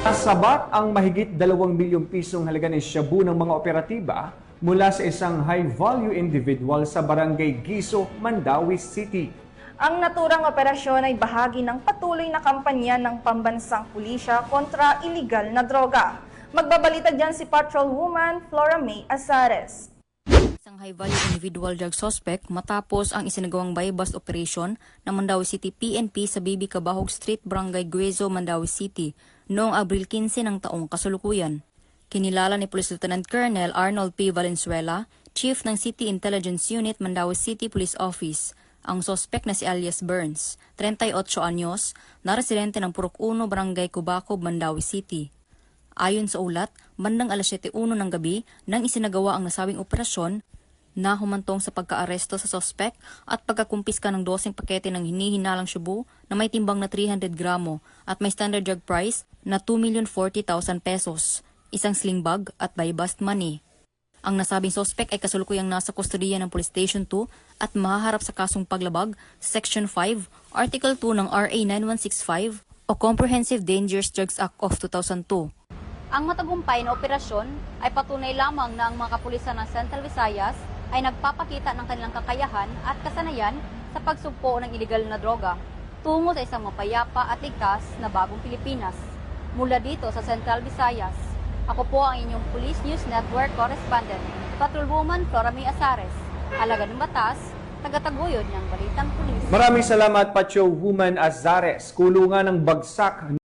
Nasabat ang mahigit 2 milyong pisong halaga ng shabu ng mga operatiba mula sa isang high-value individual sa Barangay Giso, Mandawi City. Ang naturang operasyon ay bahagi ng patuloy na kampanya ng pambansang pulisya kontra iligal na droga. Magbabalita dyan si Patrolwoman Flora May Azares. Isang high-value individual drug suspect matapos ang isinagawang buy-bust operation ng Mandawi City PNP sa Bibi Cabahog Street, Barangay Guezo, Mandawi City noong Abril 15 ng taong kasulukuyan. Kinilala ni Police Lieutenant Colonel Arnold P. Valenzuela, Chief ng City Intelligence Unit, Mandawi City Police Office, ang suspect na si alias Burns, 38 anyos, na residente ng Purok 1, Barangay Cubacob, Mandawi City. Ayon sa ulat, bandang alas 7:01 ng gabi nang isinagawa ang nasabing operasyon na humantong sa pagkaaresto sa suspect at pagkakumpiska ng 12 pakete ng hinihinalang shabu na may timbang na 300 gramo at may standard drug price na 2,040,000 pesos, isang sling bag at buy-bust money. Ang nasabing suspect ay kasulukuyang nasa kustodiya ng Police Station 2 at mahaharap sa kasong paglabag sa Section 5, Article 2 ng RA 9165 o Comprehensive Dangerous Drugs Act of 2002. Ang matagumpay na operasyon ay patunay lamang na ang mga kapulisan ng Central Visayas ay nagpapakita ng kanilang kakayahan at kasanayan sa pagsugpo ng iligal na droga tungo sa isang mapayapa at ligtas na bagong Pilipinas. Mula dito sa Central Visayas, ako po ang inyong Police News Network Correspondent, Patrolwoman Flora May Azares, alagad ng batas, tagataguyod ng Balitang Pulis. Maraming salamat, Patrolwoman Azares. Kulungan ng bagsak